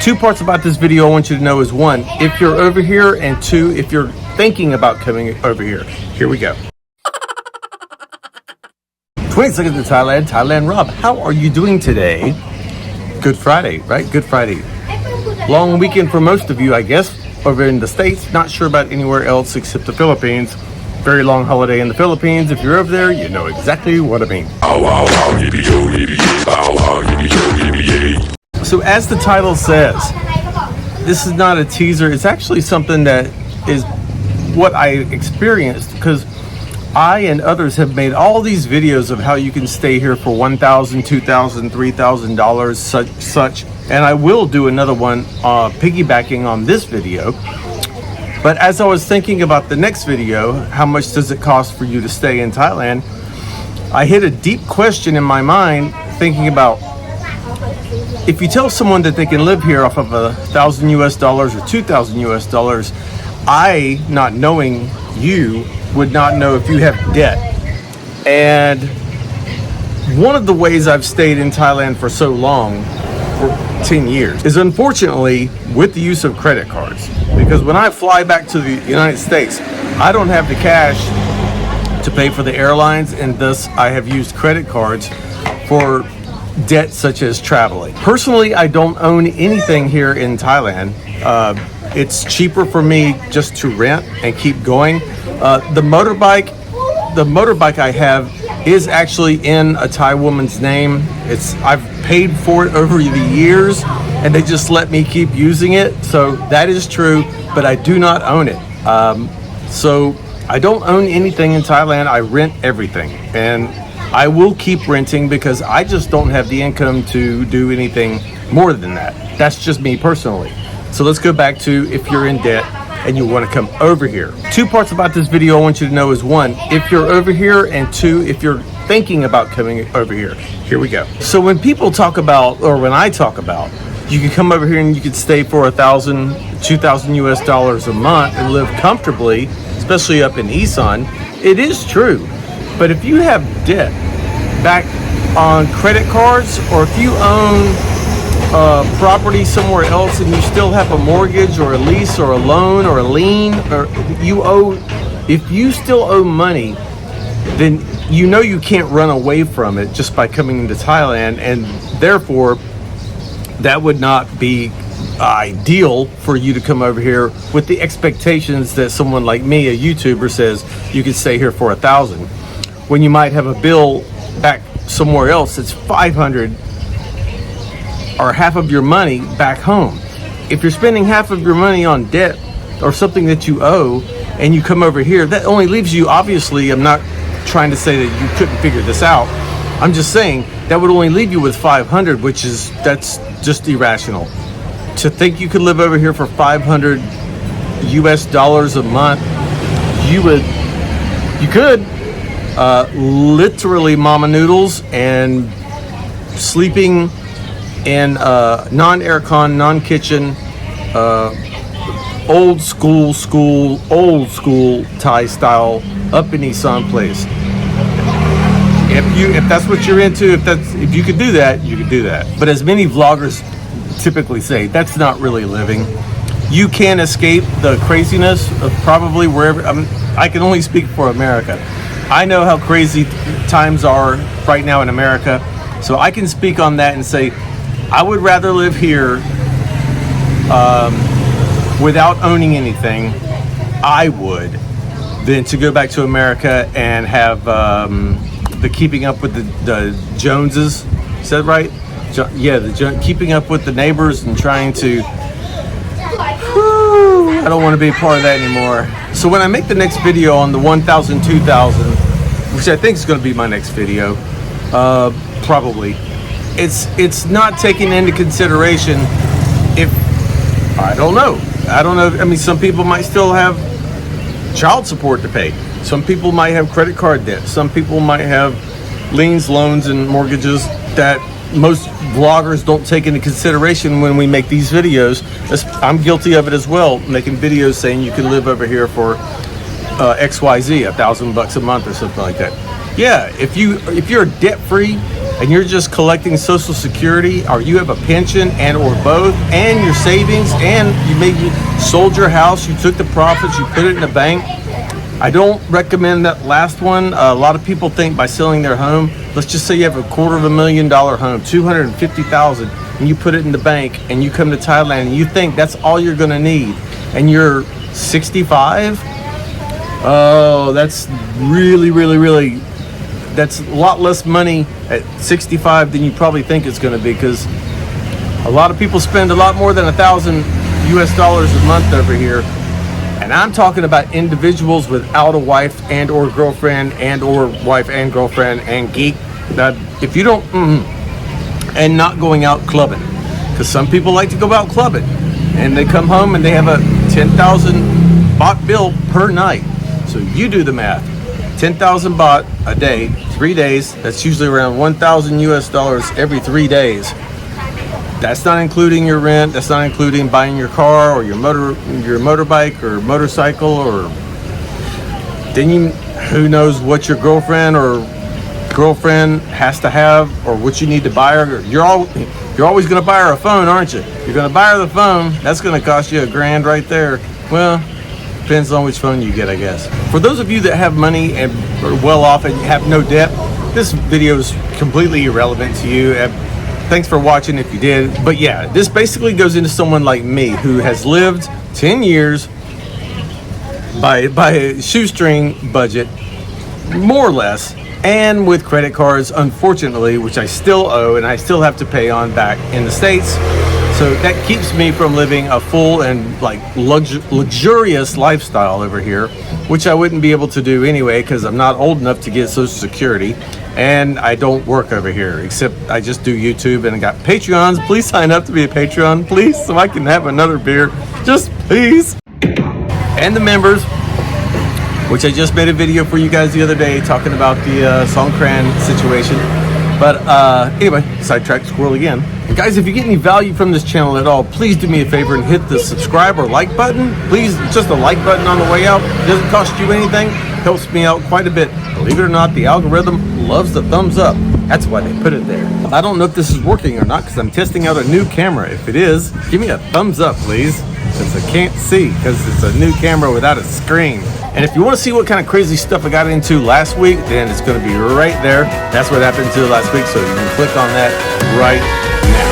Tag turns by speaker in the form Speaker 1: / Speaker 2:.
Speaker 1: Two parts about this video I want you to know is one, if you're over here, and two, if you're thinking about coming over here. Here we go. 20 seconds to Thailand Rob. How are you doing today? Good Friday, right? Good Friday. Long weekend for most of you, I guess, over in the States. Not sure about anywhere else except the Philippines. Very long holiday in the Philippines. If you're over there, you know exactly what I mean. So as the title says, this is not a teaser. It's actually something that is what I experienced, because I and others have made all these videos of how you can stay here for $1,000, $2,000, $3,000, such. And I will do another one piggybacking on this video. But as I was thinking about the next video, how much does it cost for you to stay in Thailand? I hit a deep question in my mind, thinking about, if you tell someone that they can live here off of $1,000 US or $2,000 US, I, not knowing you, would not know if you have debt. And one of the ways I've stayed in Thailand for so long, for 10 years, is unfortunately with the use of credit cards. Because when I fly back to the United States, I don't have the cash to pay for the airlines, and thus I have used credit cards for debt such as traveling. Personally, I don't own anything here in Thailand. It's cheaper for me just to rent and keep going. The motorbike I have is actually in a Thai woman's name. I've paid for it over the years, and they just let me keep using it. So that is true, but I do not own it. So I don't own anything in Thailand. I rent everything, and I will keep renting because I just don't have the income to do anything more than that. That's just me personally. So let's go back to, if you're in debt and you want to come over here. Two parts about this video I want you to know is one, if you're over here, and two, if you're thinking about coming over here. Here we go. So when people talk about, or when I talk about, you can come over here and you can stay for $1,000, $2,000 US a month and live comfortably, especially up in Isan, it is true. But if you have debt back on credit cards, or if you own property somewhere else and you still have a mortgage or a lease or a loan or a lien, or if you still owe money, then you know you can't run away from it just by coming into Thailand, and therefore that would not be ideal for you to come over here with the expectations that someone like me, a YouTuber, says you could stay here for $1,000, when you might have a bill back somewhere else that's $500 or half of your money back home. If you're spending half of your money on debt or something that you owe, and you come over here, that only leaves you, obviously, I'm not trying to say that you couldn't figure this out. I'm just saying that would only leave you with $500, that's just irrational. To think you could live over here for $500 US a month, you could literally mama noodles and sleeping in non-aircon, non-kitchen, old school Thai style up in Isan place. If that's what you're into, if you could do that, you could do that. But as many vloggers typically say, that's not really living. You can escape the craziness of probably wherever. I can only speak for America. I know how crazy times are right now in America, so I can speak on that and say, I would rather live here without owning anything, I would, than to go back to America and have the keeping up with the Joneses. Is that right? Keeping up with the neighbors and trying to, I don't want to be a part of that anymore. So when I make the next video on the 1,000, 2,000, which I think is going to be my next video, probably, it's not taking into consideration if, I don't know. I mean, some people might still have child support to pay. Some people might have credit card debt. Some people might have liens, loans, and mortgages that most vloggers don't take into consideration when we make these videos. I'm guilty of it as well, making videos saying you can live over here for XYZ, $1,000 a month or something like that. Yeah, if you're debt free and you're just collecting Social Security, or you have a pension and or both, and your savings, and you maybe sold your house, you took the profits, you put it in the bank. I don't recommend that last one. A lot of people think by selling their home, let's just say you have a $250,000 home, $250,000, and you put it in the bank, and you come to Thailand and you think that's all you're gonna need, and you're 65. Oh, that's really, that's a lot less money at 65 than you probably think it's gonna be, because a lot of people spend a lot more than $1,000 a month over here. And I'm talking about individuals without a wife and or girlfriend and or wife and girlfriend and geek. That if you don't, and not going out clubbing, because some people like to go out clubbing, and they come home and they have a 10,000 baht bill per night. So you do the math. 10,000 baht a day, 3 days. That's usually around $1,000 every 3 days. That's not including your rent. That's not including buying your car or your motorbike or motorcycle, or then who knows what your girlfriend has to have, or what you need to buy her. You're always going to buy her a phone, aren't you? You're going to buy her the phone. That's going to cost you $1,000 right there. Well, depends on which phone you get, I guess. For those of you that have money and are well off and have no debt, this video is completely irrelevant to you. Thanks for watching if you did. But yeah, this basically goes into someone like me who has lived 10 years by a shoestring budget, more or less, and with credit cards, unfortunately, which I still owe and I still have to pay on back in the States. So that keeps me from living a full and like luxurious lifestyle over here, which I wouldn't be able to do anyway, because I'm not old enough to get Social Security. And I don't work over here, except I just do YouTube, and I got Patreons. Please sign up to be a Patreon, please, so I can have another beer. Just please. And the members, which I just made a video for you guys the other day talking about the Songkran situation. But anyway, sidetracked squirrel again. And guys, if you get any value from this channel at all, please do me a favor and hit the subscribe or like button. Please, just a like button on the way out. It doesn't cost you anything. Helps me out quite a bit. Believe it or not, the algorithm loves the thumbs up. That's why they put it there. I don't know if this is working or not, because I'm testing out a new camera. If it is, give me a thumbs up, please, because I can't see, because it's a new camera without a screen. And if you want to see what kind of crazy stuff I got into last week, then it's going to be right there. That's what happened to last week, so you can click on that right now.